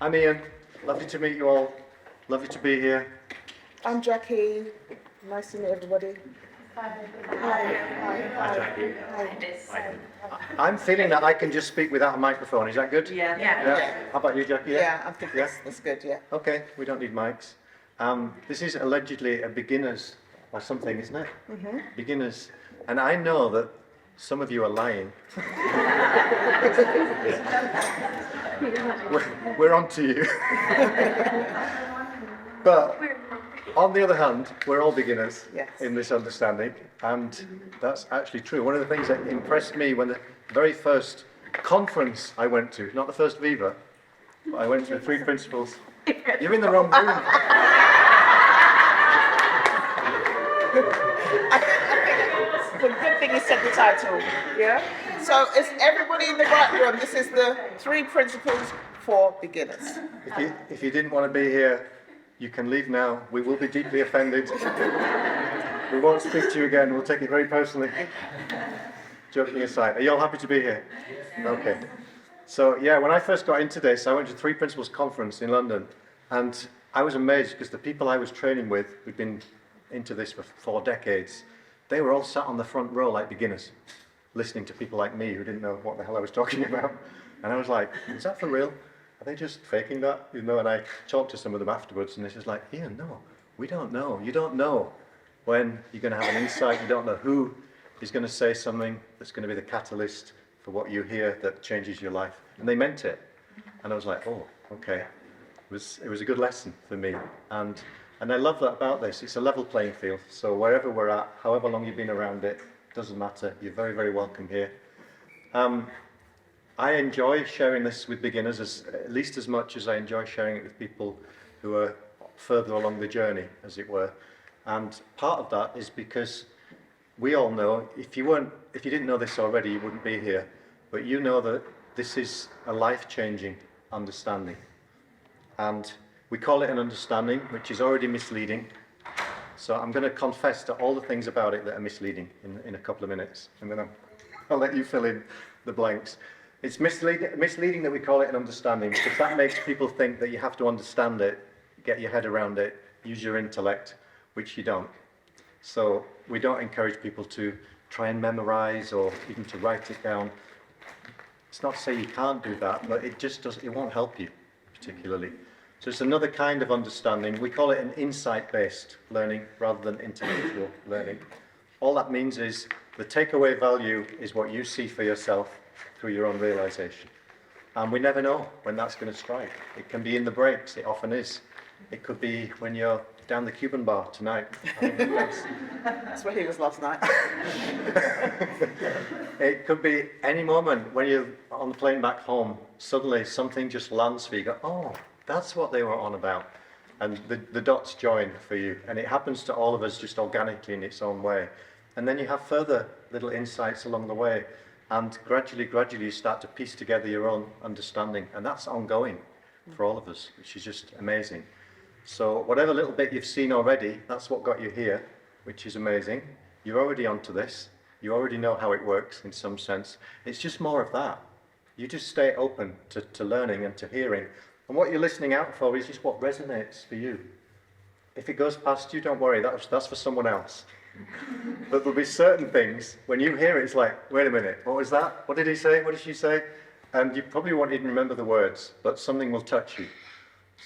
I'm Ian. Lovely to meet you all. Lovely to be here. I'm Jacquie. Nice to meet everybody. Hi. Hi, Jacquie. Hi. I'm feeling that I can just speak without a microphone. Is that good? Yeah. How about you, Jacquie? Yeah, I think that's good, yeah. Okay, we don't need mics. This is allegedly a beginner's or something, isn't it? Mm-hmm. Beginners. And I know that some of you are lying. we're on to you. But on the other hand, we're all beginners in this understanding, and that's actually true. One of the things that impressed me when the very first conference I went to, not the first Viva, but I went to the Three Principles. You're in the wrong room. I think it's a good thing you said the title, yeah? So is everybody in the right room? This is the Three Principles for Beginners. If you didn't want to be here, you can leave now. We will be deeply offended. We won't speak to you again. We'll take it very personally. Joking aside, are you all happy to be here? Okay. So yeah, when I first got into this, I went to Three Principles conference in London, and I was amazed because the people I was training with, who'd been into this for 4 decades, they were all sat on the front row like beginners, listening to people like me who didn't know what the hell I was talking about. And I was like, is that for real? Are they just faking that? You know, and I talked to some of them afterwards, and this is like, Ian, no, we don't know. You don't know when you're going to have an insight. You don't know who is going to say something that's going to be the catalyst for what you hear that changes your life. And they meant it. And I was like, oh, okay. It was a good lesson for me. And I love that about this. It's a level playing field. So wherever we're at, however long you've been around it, doesn't matter. You're very, very welcome here. I enjoy sharing this with beginners at least as much as I enjoy sharing it with people who are further along the journey, as it were. And part of that is because we all know, if you didn't know this already, you wouldn't be here. But you know that this is a life-changing understanding. And we call it an understanding, which is already misleading. So I'm going to confess to all the things about it that are misleading in a couple of minutes. And then I'll let you fill in the blanks. It's misleading that we call it an understanding, because that makes people think that you have to understand it, get your head around it, use your intellect, which you don't. So we don't encourage people to try and memorize or even to write it down. It's not to say you can't do that, but it won't help you particularly. So it's another kind of understanding. We call it an insight-based learning rather than intellectual learning. All that means is the takeaway value is what you see for yourself through your own realization. And we never know when that's going to strike. It can be in the breaks, it often is. It could be when you're down the Cuban bar tonight. That's where he was last night. It could be any moment when you're on the plane back home, suddenly something just lands for you. You go, oh, that's what they were on about. And the dots join for you. And it happens to all of us just organically in its own way. And then you have further little insights along the way. And gradually you start to piece together your own understanding. And that's ongoing for all of us, which is just amazing. So whatever little bit you've seen already, that's what got you here, which is amazing. You're already onto this. You already know how it works in some sense. It's just more of that. You just stay open to learning and to hearing. And what you're listening out for is just what resonates for you. If it goes past you, don't worry, that's for someone else. But there'll be certain things, when you hear it, it's like, wait a minute, what was that? What did he say? What did she say? And you probably won't even remember the words, but something will touch you.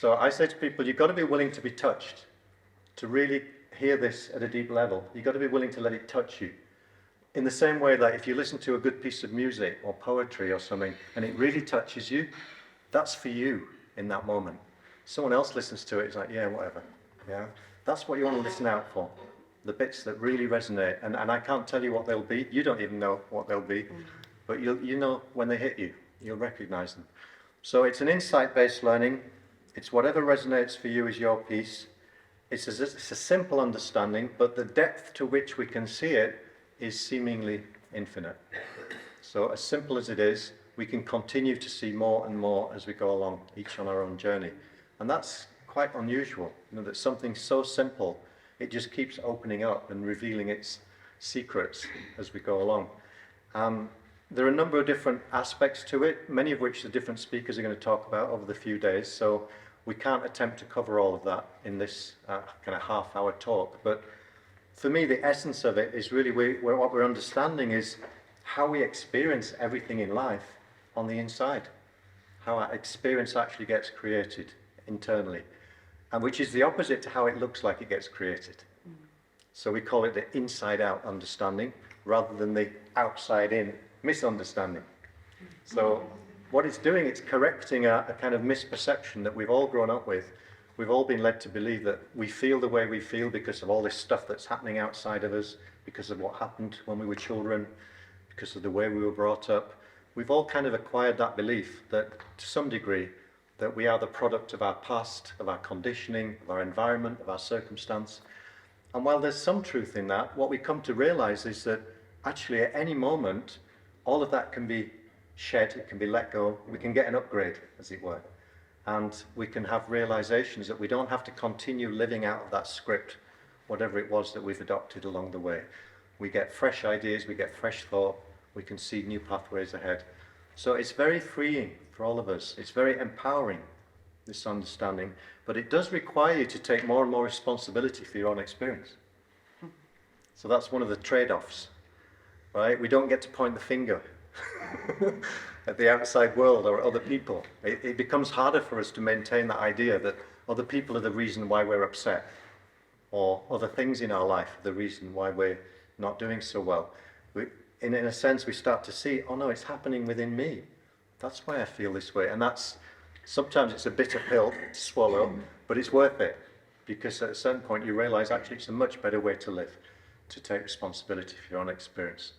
So I say to people, you've got to be willing to be touched. To really hear this at a deep level, you've got to be willing to let it touch you. In the same way that if you listen to a good piece of music or poetry or something, and it really touches you, that's for you in that moment. Someone else listens to it, it's like, yeah, whatever. Yeah, that's what you want to listen out for. The bits that really resonate, and I can't tell you what they'll be. You don't even know what they'll be, but you know when they hit you, you'll recognize them. So it's an insight-based learning. It's whatever resonates for you is your piece. It's a simple understanding, but the depth to which we can see it is seemingly infinite. So as simple as it is, we can continue to see more and more as we go along, each on our own journey. And that's quite unusual, that something so simple, it just keeps opening up and revealing its secrets as we go along. there are a number of different aspects to it, many of which the different speakers are going to talk about over the few days. So we can't attempt to cover all of that in this kind of half-hour talk. But for me, the essence of it is really what we're understanding is how we experience everything in life on the inside, how our experience actually gets created internally, and which is the opposite to how it looks like it gets created. So we call it the inside-out understanding rather than the outside-in misunderstanding. So what it's doing, it's correcting a kind of misperception that we've all grown up with. We've all been led to believe that we feel the way we feel because of all this stuff that's happening outside of us, because of what happened when we were children, because of the way we were brought up. We've all kind of acquired that belief that, to some degree, that we are the product of our past, of our conditioning, of our environment, of our circumstance. And while there's some truth in that, what we come to realize is that actually at any moment, all of that can be shed, it can be let go, we can get an upgrade, as it were. And we can have realizations that we don't have to continue living out of that script, whatever it was that we've adopted along the way. We get fresh ideas, we get fresh thought, we can see new pathways ahead. So it's very freeing for all of us. It's very empowering, this understanding, but it does require you to take more and more responsibility for your own experience. So that's one of the trade-offs, right? We don't get to point the finger at the outside world or at other people. It becomes harder for us to maintain that idea that other people are the reason why we're upset, or other things in our life are the reason why we're not doing so well. In a sense, we start to see, oh no, it's happening within me. That's why I feel this way. And that's, sometimes it's a bitter pill to swallow, but it's worth it. Because at a certain point you realize actually it's a much better way to live, to take responsibility for your own experience.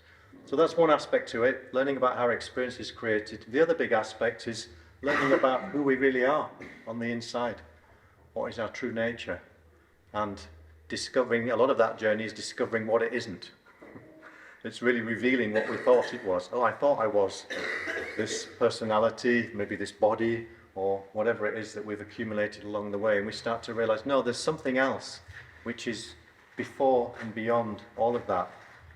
So that's one aspect to it, learning about how our experience is created. The other big aspect is learning about who we really are on the inside. What is our true nature? And discovering, a lot of that journey is discovering what it isn't. It's really revealing what we thought it was. Oh, I thought I was this personality, maybe this body, or whatever it is that we've accumulated along the way. And we start to realize, no, there's something else which is before and beyond all of that.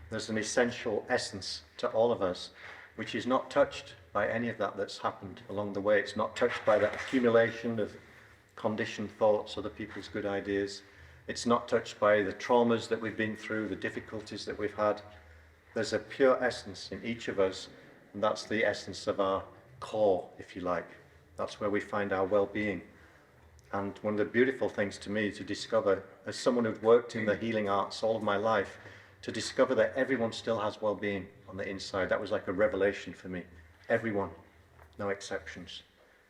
There's an essential essence to all of us, which is not touched by any of that that's happened along the way. It's not touched by that accumulation of conditioned thoughts, other people's good ideas. It's not touched by the traumas that we've been through, the difficulties that we've had. There's a pure essence in each of us, and that's the essence of our core, if you like. That's where we find our well-being. And one of the beautiful things to me to discover, as someone who'd worked in the healing arts all of my life, to discover that everyone still has well-being on the inside. That was like a revelation for me. Everyone, no exceptions.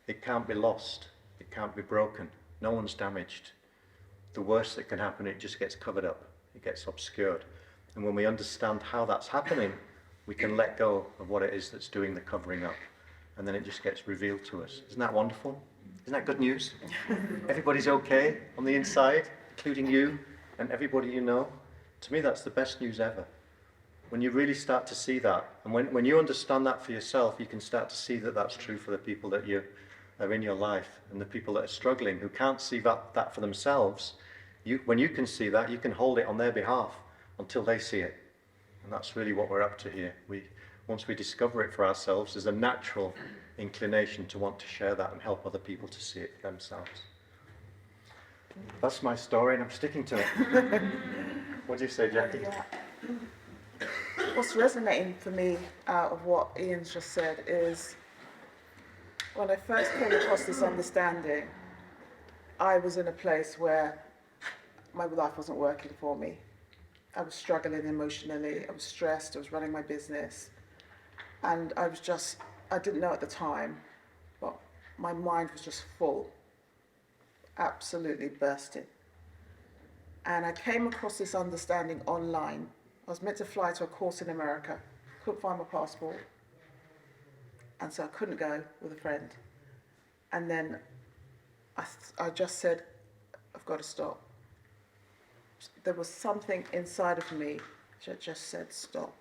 It can't be lost. It can't be broken. No one's damaged. The worst that can happen, it just gets covered up. It gets obscured. And when we understand how that's happening, we can let go of what it is that's doing the covering up. And then it just gets revealed to us. Isn't that wonderful? Isn't that good news? Everybody's okay on the inside, including you and everybody you know. To me, that's the best news ever. When you really start to see that, and when you understand that for yourself, you can start to see that that's true for the people that are in your life, and the people that are struggling, who can't see that for themselves. When you can see that, you can hold it on their behalf until they see it. And that's really what we're up to here. Once we discover it for ourselves, there's a natural inclination to want to share that and help other people to see it for themselves. That's my story, and I'm sticking to it. What do you say, Jacquie? Yeah. What's resonating for me out of what Ian's just said is, when I first came across this understanding, I was in a place where my life wasn't working for me. I was struggling emotionally, I was stressed, I was running my business, and I didn't know at the time, but my mind was just full, absolutely bursting. And I came across this understanding online. I was meant to fly to a course in America, couldn't find my passport, and so I couldn't go with a friend. And then I just said, I've got to stop. There was something inside of me that just said stop.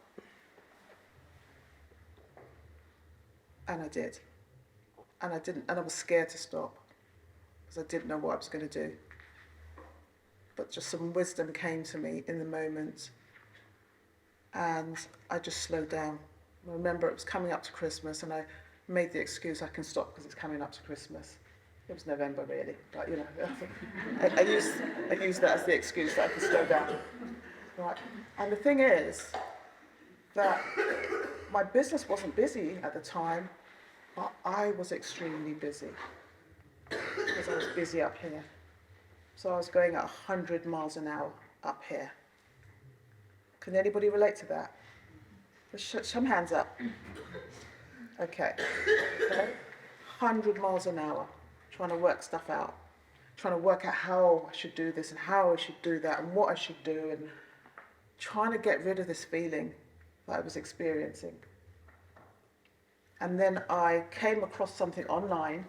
And I did. And I was scared to stop because I didn't know what I was going to do. But just some wisdom came to me in the moment, and I just slowed down I remember it was coming up to Christmas, and I made the excuse I can stop because it's coming up to Christmas. It was November really, but you know, I used that as the excuse that I could slow down. Right. And the thing is that my business wasn't busy at the time, but I was extremely busy because I was busy up here. So I was going at 100 miles an hour up here. Can anybody relate to that? Some hands up. Okay. 100 miles an hour, trying to work stuff out, trying to work out how I should do this and how I should do that and what I should do, and trying to get rid of this feeling that I was experiencing. And then I came across something online.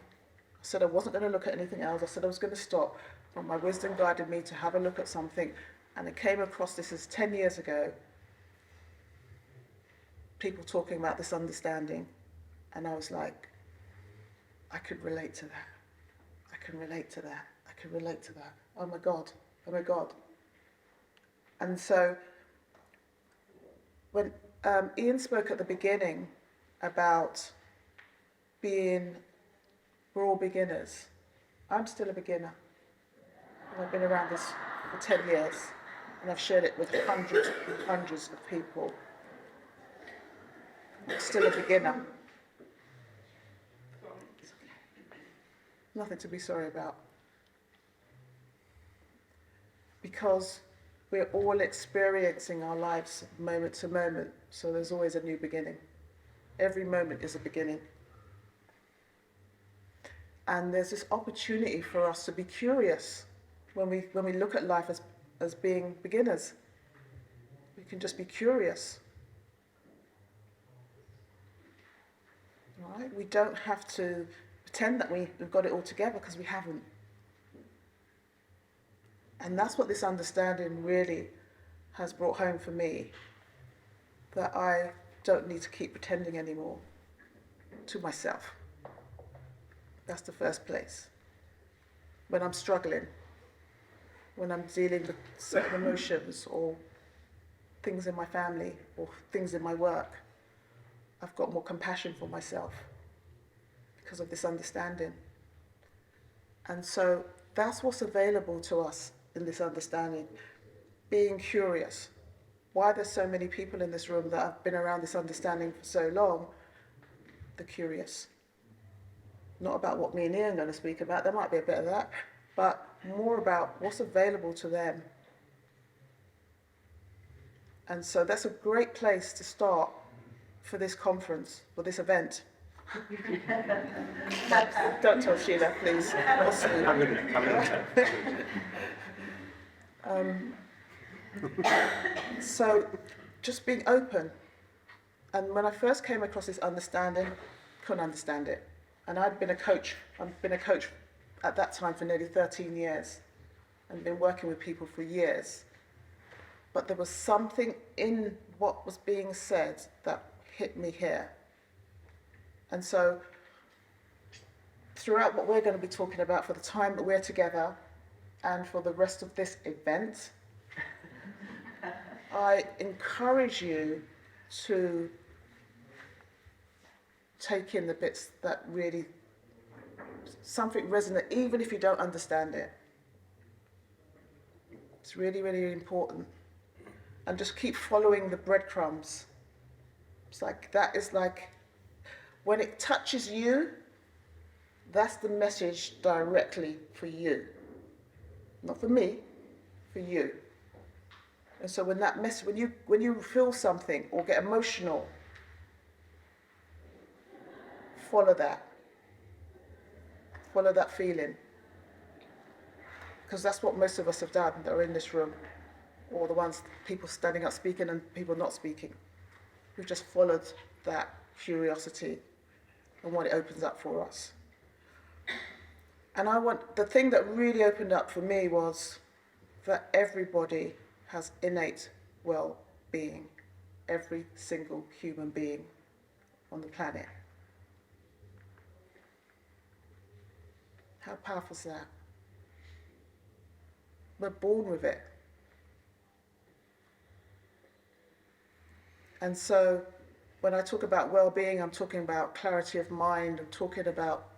I said I wasn't going to look at anything else. I said I was going to stop, but my wisdom guided me to have a look at something. And I came across this as 10 years ago, people talking about this understanding. And I was like, I could relate to that. I can relate to that. I can relate to that. Oh my God. Oh my God. And so when Ian spoke at the beginning about we're all beginners. I'm still a beginner. And I've been around this for 10 years, and I've shared it with hundreds and hundreds of people. I'm still a beginner. Nothing to be sorry about. Because we're all experiencing our lives moment to moment, so there's always a new beginning. Every moment is a beginning. And there's this opportunity for us to be curious when we look at life as being beginners. We can just be curious. Right? We don't have to pretend that we've got it all together, because we haven't. And that's what this understanding really has brought home for me, that I don't need to keep pretending anymore to myself. That's the first place. When I'm struggling, when I'm dealing with certain emotions or things in my family or things in my work, I've got more compassion for myself because of this understanding. And so that's what's available to us in this understanding, being curious. Why there's so many people in this room that have been around this understanding for so long, the curious. Not about what me and Ian are going to speak about, there might be a bit of that, but more about what's available to them. And so that's a great place to start for this conference, for this event. Don't tell Sheila, please. So just being open. And when I first came across this understanding, couldn't understand it. And I've been a coach at that time for nearly 13 years and been working with people for years. But there was something in what was being said that hit me here. And so throughout what we're going to be talking about for the time that we're together and for the rest of this event, I encourage you to take in the bits that really, something resonate, even if you don't understand it. It's really, really important. And just keep following the breadcrumbs. It's like, that is like, when it touches you, that's the message directly for you. Not for me, for you. And so when that message, when you feel something or get emotional, follow that. Follow that feeling. Because that's what most of us have done that are in this room. Or the ones, people standing up speaking and people not speaking. We've just followed that curiosity and what it opens up for us. And the thing that really opened up for me was that everybody has innate well-being. Every single human being on the planet. How powerful is that? We're born with it. And so when I talk about well-being, I'm talking about clarity of mind. I'm talking about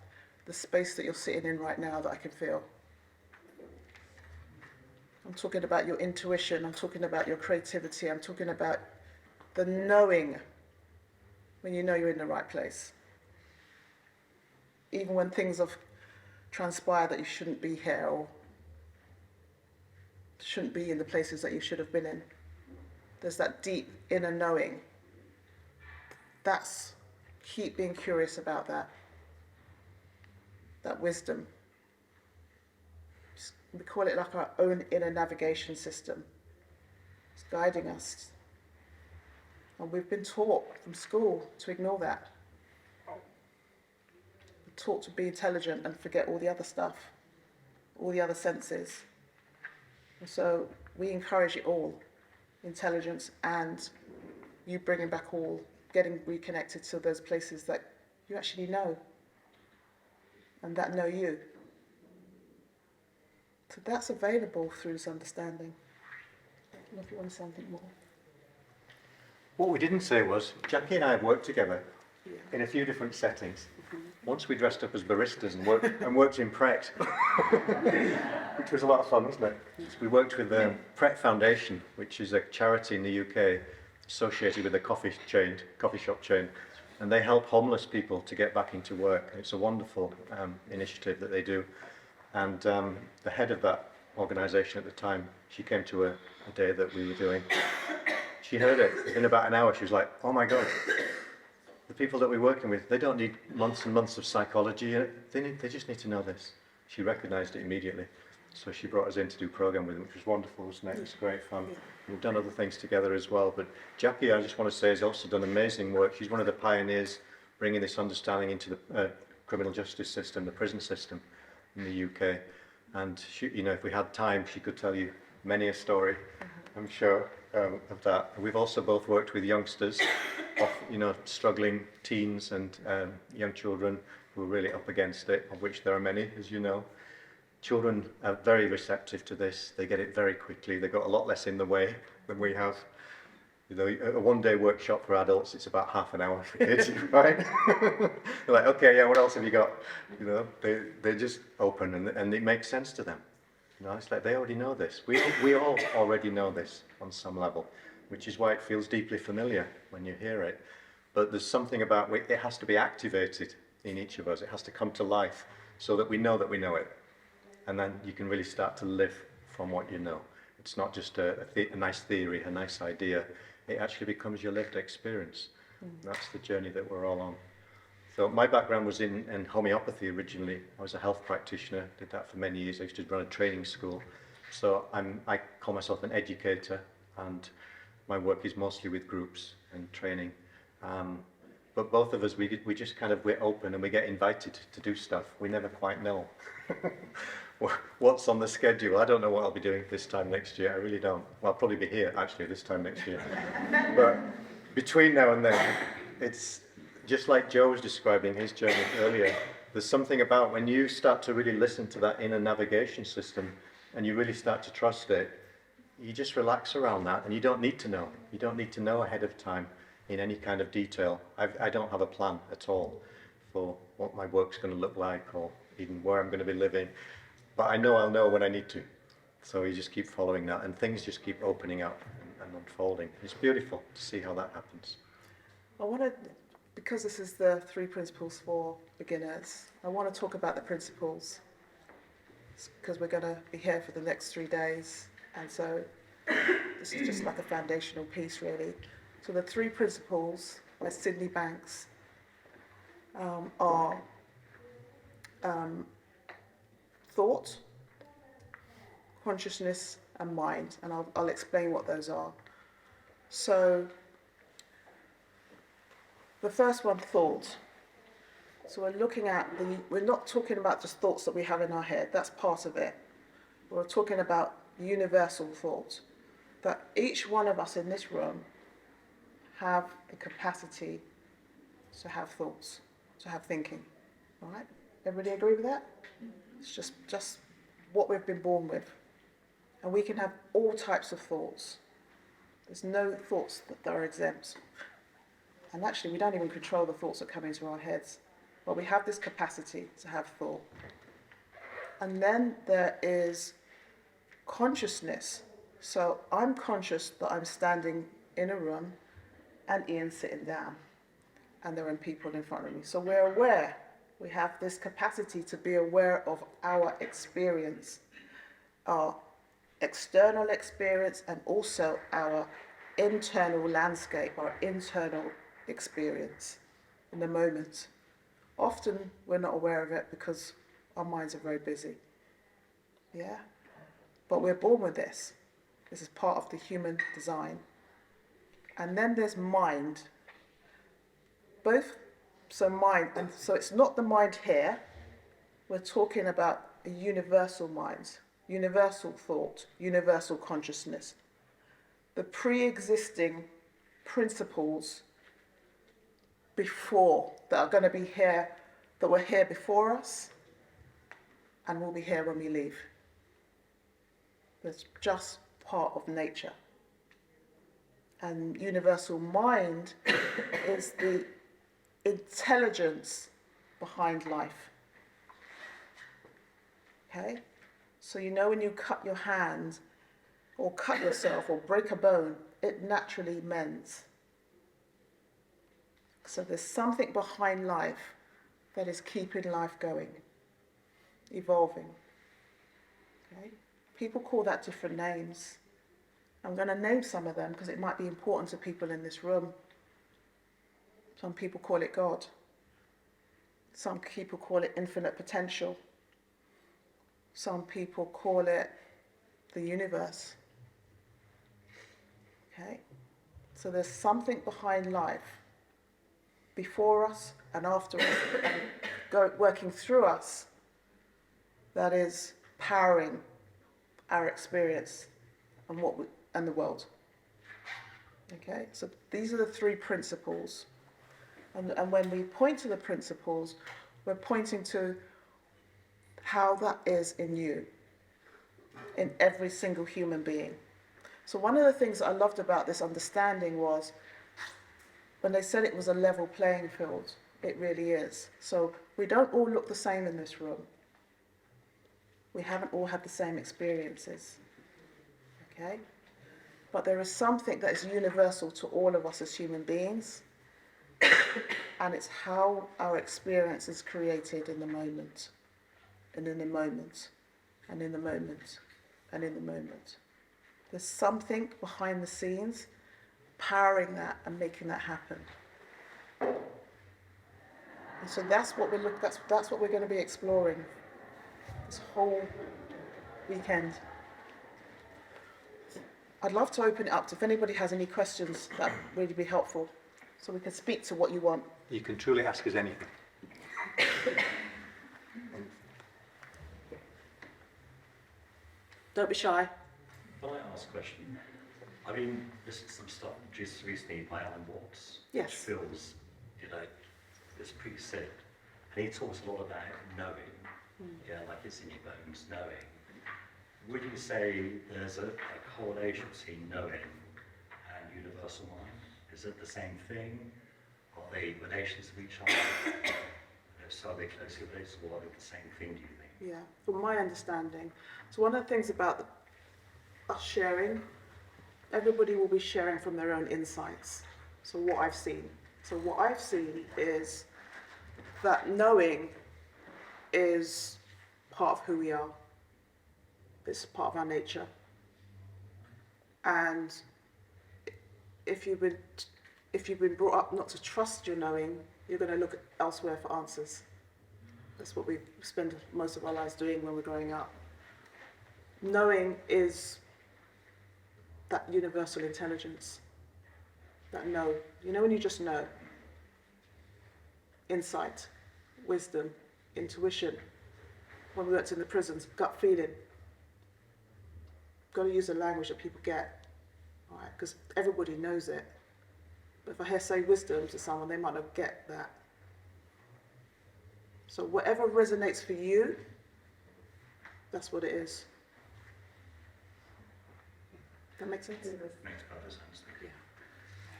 the space that you're sitting in right now that I can feel. I'm talking about your intuition. I'm talking about your creativity. I'm talking about the knowing when you know you're in the right place. Even when things have transpired that you shouldn't be here or shouldn't be in the places that you should have been in. There's that deep inner knowing. Keep being curious about that wisdom. We call it like our own inner navigation system. It's guiding us. And we've been taught from school to ignore that. We're taught to be intelligent and forget all the other stuff, all the other senses. And so we encourage it all, intelligence and you bringing back all, getting reconnected to those places that you actually know and that know you. So that's available through this understanding. I don't know if you want to say anything more. What we didn't say was, Jacquie and I have worked together in a few different settings. Once we dressed up as baristas and worked in Pret, which was a lot of fun, wasn't it? We worked with the Pret Foundation, which is a charity in the UK associated with a coffee shop chain, and they help homeless people to get back into work. It's a wonderful initiative that they do. And the head of that organisation at the time, she came to a day that we were doing. She heard it. Within about an hour, she was like, oh my God, the people that we're working with, they don't need months and months of psychology. They just need to know this. She recognised it immediately. So she brought us in to do a programme with them, which was wonderful, wasn't it? It was great fun. We've done other things together as well. But Jacquie, I just want to say, has also done amazing work. She's one of the pioneers bringing this understanding into the criminal justice system, the prison system in the UK. And she, if we had time, she could tell you many a story, I'm sure, of that. We've also both worked with youngsters, struggling teens and young children who are really up against it, of which there are many, as you know. Children are very receptive to this. They get it very quickly. They've got a lot less in the way than we have. A one-day workshop for adults, it's about half an hour for kids, right? They're like, okay, yeah, what else have you got? They're just open and it makes sense to them. It's like they already know this. We all already know this on some level, which is why it feels deeply familiar when you hear it. But there's something about it has to be activated in each of us. It has to come to life so that we know it. And then you can really start to live from what you know. It's not just a nice theory, a nice idea. It actually becomes your lived experience. That's the journey that we're all on. So my background was in homeopathy originally. I was a health practitioner, did that for many years. I used to run a training school. So I call myself an educator, and my work is mostly with groups and training. But both of us, we just we're open and we get invited to do stuff. We never quite know what's on the schedule. I don't know what I'll be doing this time next year. I really don't. Well, I'll probably be here actually this time next year. But between now and then, it's just like Joe was describing his journey earlier. There's something about when you start to really listen to that inner navigation system and you really start to trust it, you just relax around that and you don't need to know. You don't need to know ahead of time in any kind of detail. I don't have a plan at all for what my work's going to look like or even where I'm going to be living. But I know I'll know when I need to. So you just keep following that and things just keep opening up and unfolding. It's beautiful to see how that happens. Because this is the 3 principles for beginners, I want to talk about the principles because we're going to be here for the next 3 days. And so this is just like a foundational piece, really. So the 3 principles by Sydney Banks are thought, consciousness, and mind. And I'll explain what those are. So the first one, thought. So we're looking at we're not talking about just thoughts that we have in our head. That's part of it. We're talking about universal thought. That each one of us in this room have the capacity to have thoughts, to have thinking. All right? Everybody agree with that? It's just what we've been born with. And we can have all types of thoughts. There's no thoughts that are exempt. And actually, we don't even control the thoughts that come into our heads, but we have this capacity to have thought. And then there is consciousness. So I'm conscious that I'm standing in a room and Ian's sitting down and there are people in front of me. So we're aware. We have this capacity to be aware of our experience, our external experience, and also our internal landscape, our internal experience in the moment. Often we're not aware of it because our minds are very busy. Yeah? But we're born with this. This is part of the human design. And then there's mind. Mind, and so it's not the mind here. We're talking about a universal mind, universal thought, universal consciousness. The pre-existing principles before that are going to be here, that were here before us and will be here when we leave. That's just part of nature. And universal mind is the intelligence behind life. Okay? So you know when you cut your hand or cut yourself or break a bone, it naturally mends. So there's something behind life that is keeping life going, evolving. Okay? People call that different names. I'm going to name some of them because it might be important to people in this room. Some people call it God. Some people call it infinite potential. Some people call it the universe. Okay? So there's something behind life, before us and after us, and working through us, that is powering our experience and the world. Okay? So these are the three principles. And when we point to the principles, we're pointing to how that is in you, in every single human being. So one of the things that I loved about this understanding was when they said it was a level playing field, it really is. So we don't all look the same in this room. We haven't all had the same experiences. Okay? But there is something that is universal to all of us as human beings. And it's how our experience is created in the moment, and in the moment, and in the moment, and in the moment. There's something behind the scenes powering that and making that happen. And so that's what that's what we're going to be exploring this whole weekend. I'd love to open it up to if anybody has any questions that would really be helpful. So we can speak to what you want. You can truly ask us anything. Don't be shy. Can I ask a question? I mean, this is some stuff just recently by Alan Watts, Yes. which feels, it's pretty sick. And he talks a lot about knowing, like it's in your bones, knowing. Would you say there's a correlation between knowing and universal mind? Is it the same thing? Are they relations of each other? If so, are they closely related, or are they the same thing, do you think? Yeah, from my understanding. So one of the things about us sharing, everybody will be sharing from their own insights. So what I've seen. So what I've seen is that knowing is part of who we are. It's part of our nature. And if you've been brought up not to trust your knowing, you're going to look elsewhere for answers. That's what we spend most of our lives doing when we're growing up. Knowing is that universal intelligence, that know. You know when you just know? Insight, wisdom, intuition. When we worked in the prisons, gut feeling. Got to use the language that people get, right? Because everybody knows it. But if I say wisdom to someone, they might not get that. So whatever resonates for you, that's what it is. That makes sense? Makes perfect sense. Thank you.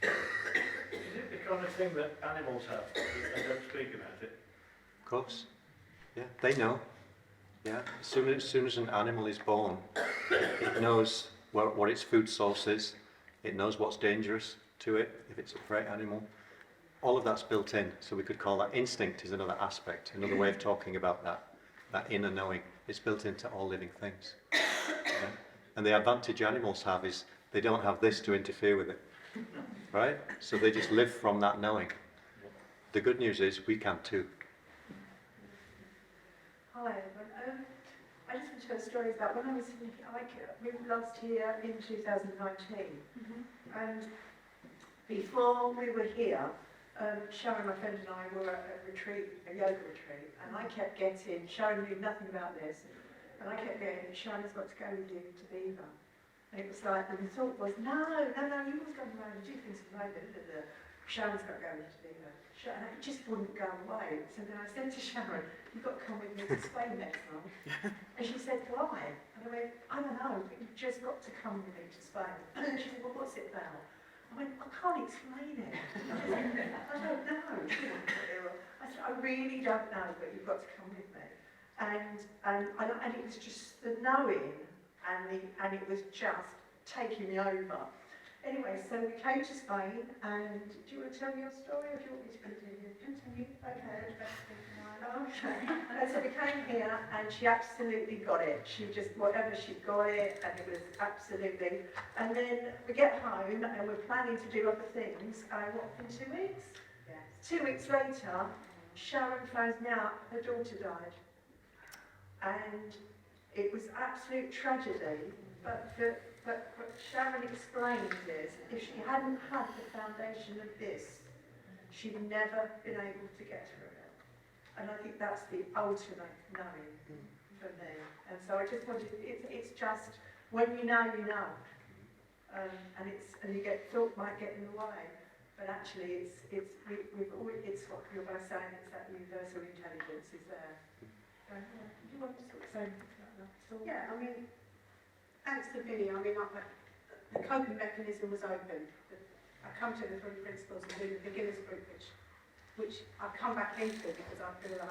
Yeah. Is it because kind of thing that animals have? They don't speak about it. Of course. Yeah, they know. Yeah, as soon as an animal is born, it knows what its food source is. It knows what's dangerous to it, if it's a prey animal. All of that's built in, so we could call that instinct is another aspect, another way of talking about that inner knowing. It's built into all living things. Yeah? And the advantage animals have is they don't have this to interfere with it, right? So they just live from that knowing. The good news is we can too. Hi, everyone. I just want to share a story about when I was moved last year in 2019, and before we were here, Sharon, my friend, and I were at a retreat, a yoga retreat, and I kept getting, Sharon knew nothing about this, and I kept getting, Sharon's got to go with you to Viva. And it was like, and the thought was, no, you must go around and do things alone. Sharon's got to go with you to Viva. And it just wouldn't go away. So then I said to Sharon, you've got to come with me to Spain next month. And she said, why? And I went, I don't know, but you've just got to come with me to Spain. And she said, well, what's it about? I went, I can't explain it. I don't know. I said, I really don't know, but you've got to come with me. And it was just the knowing, and it was just taking me over. Anyway, so we came to Spain, and do you want to tell me your story, or do you want me to continue? Okay. Okay. And so we came here, and she absolutely got it. She just, whatever, she got it, and it was absolutely. And then we get home, and we're planning to do other things. In 2 weeks? Yes. 2 weeks later, Sharon phones me out, her daughter died. And it was absolute tragedy, but Sharon explained this, if she hadn't had the foundation of this, she'd never been able to get through it. And I think that's the ultimate knowing for me. And so I just wanted, it's just, when you know, you know. And you get, thought might get in the way, but actually we've always, it's what you're both saying, it's that universal intelligence is there. Do you want to sort of say anything about that? Yeah, I mean, thanks to Vinny, I mean, the coping mechanism was open. I come to the 3 principles and do the beginner's group, which I've come back into because I feel that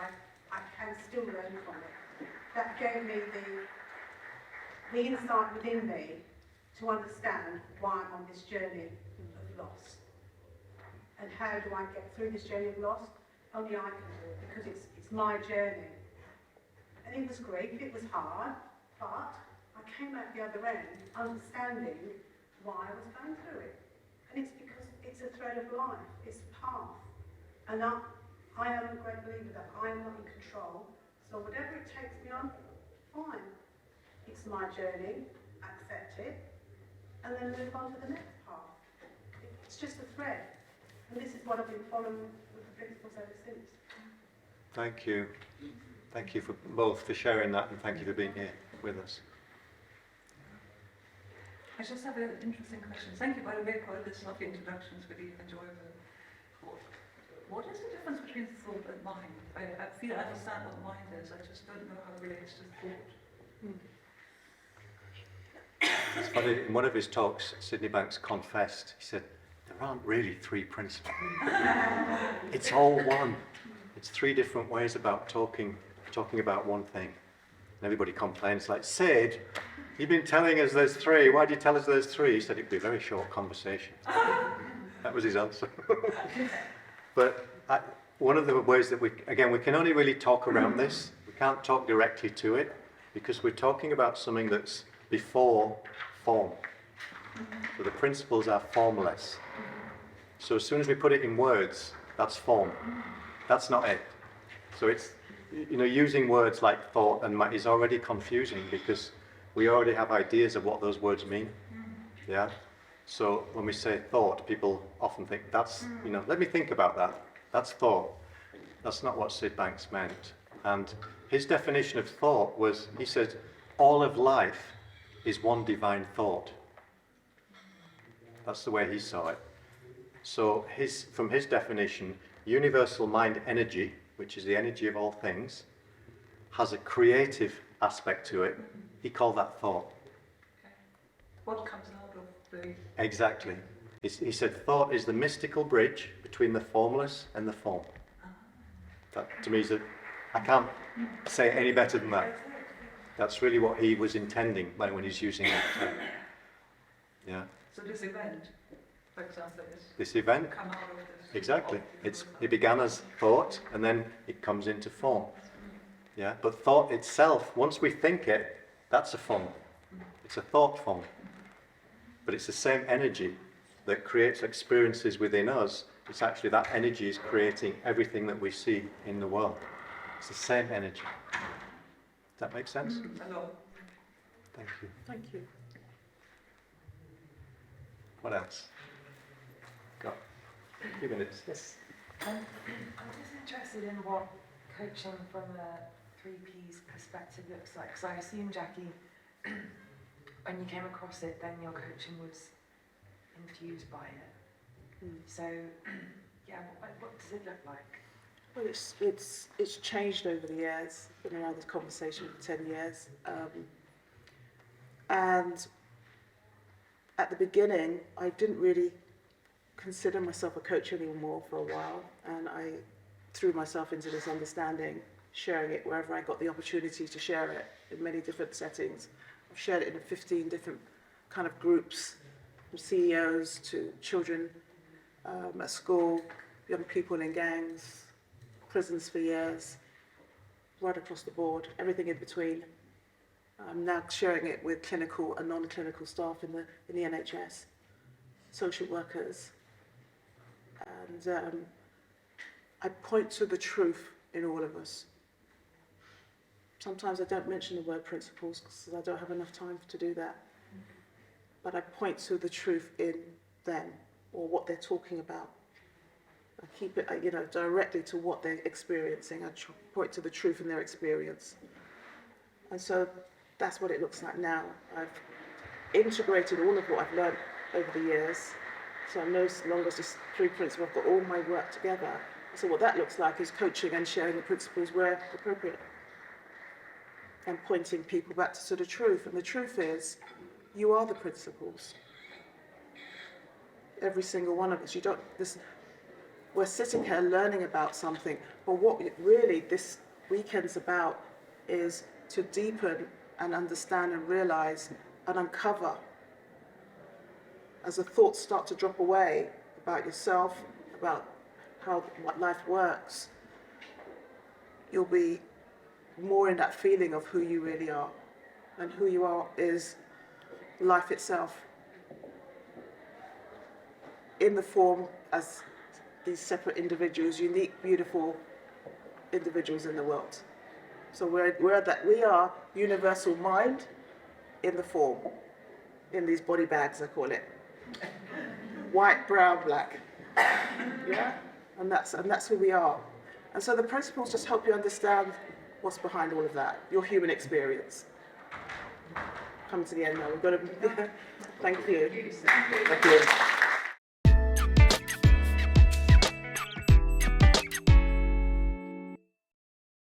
I can still learn from it. That gave me the insight within me to understand why I'm on this journey of loss. And how do I get through this journey of loss? Only I can do it, because it's my journey. And it was great, it was hard, but I came out the other end understanding why I was going through it. And it's because it's a thread of life, it's a path. And I am a great believer that I am not in control, so whatever it takes me on, fine. It's my journey, accept it, and then move on to the next path. It's just a thread. And this is what I've been following with the principles ever since. Thank you. Thank you for both for sharing that, and thank you for being here with us. I just have an interesting question. Thank you, by the way, for this lovely introduction. It's really enjoyable. What is the difference between thought and mind? I feel I understand what mind is, I just don't know how it relates to thought. It's funny, in one of his talks, Sydney Banks confessed, he said, there aren't really 3 principles. It's all one. It's 3 different ways about talking about one thing. And everybody complains, like, Sid, you've been telling us there's 3. Why do you tell us there's 3? He said it'd be a very short conversation. That was his answer. But one of the ways that we can only really talk around this. We can't talk directly to it, because we're talking about something that's before form. So the principles are formless. So as soon as we put it in words, that's form. That's not it. So it's, using words like thought and is already confusing, because we already have ideas of what those words mean. Yeah. So when we say thought, people often think that's, let me think about that. That's thought. That's not what Sid Banks meant. And his definition of thought was, he said, all of life is one divine thought. That's the way he saw it. So from his definition, universal mind energy, which is the energy of all things, has a creative aspect to it. He called that thought. Okay. What comes out of the... Exactly. He said thought is the mystical bridge between the formless and the form. That to me is I can't say it any better than that. That's really what he was intending when he's using that term. Yeah. So this event, for example, is This event, come out of this. exactly. It began as thought and then it comes into form. Yeah. But thought itself, once we think it, that's a form. It's a thought form. But it's the same energy that creates experiences within us. It's actually that energy is creating everything that we see in the world. It's the same energy. Does that make sense? Hello. Thank you. Thank you. What else? Got a few minutes. Yes. I'm just interested in what coaching from a 3P's perspective looks like. So I assume, Jacquie, when you came across it, then your coaching was infused by it. So, yeah, what does it look like? Well, it's changed over the years. Been around this conversation for 10 years, and at the beginning, I didn't really consider myself a coach anymore for a while, and I threw myself into this understanding, sharing it wherever I got the opportunity to share it in many different settings. I've shared it in 15 different kind of groups, from CEOs to children at school, young people in gangs, prisons for years, right across the board, everything in between. I'm now sharing it with clinical and non-clinical staff in the NHS, social workers, and I point to the truth in all of us. Sometimes I don't mention the word principles because I don't have enough time to do that, but I point to the truth in them or what they're talking about. I keep it, directly to what they're experiencing. I point to the truth in their experience. And so that's what it looks like now. I've integrated all of what I've learned over the years. So I'm no longer just 3 principles, I've got all my work together. So what that looks like is coaching and sharing the principles where appropriate. And pointing people back to the truth. And the truth is, you are the principles. Every single one of us. We're sitting here learning about something, but what really this weekend's about is to deepen and understand and realize and uncover as the thoughts start to drop away about yourself, about what life works, you'll be more in that feeling of who you really are. And who you are is life itself, in the form as these separate individuals, unique, beautiful individuals in the world. So we are universal mind in the form, in these body bags, I call it. White, brown, black. Yeah? And that's who we are. And so the principles just help you understand what's behind all of that, your human experience. Coming to the end now, we've got to, thank you. Thank you.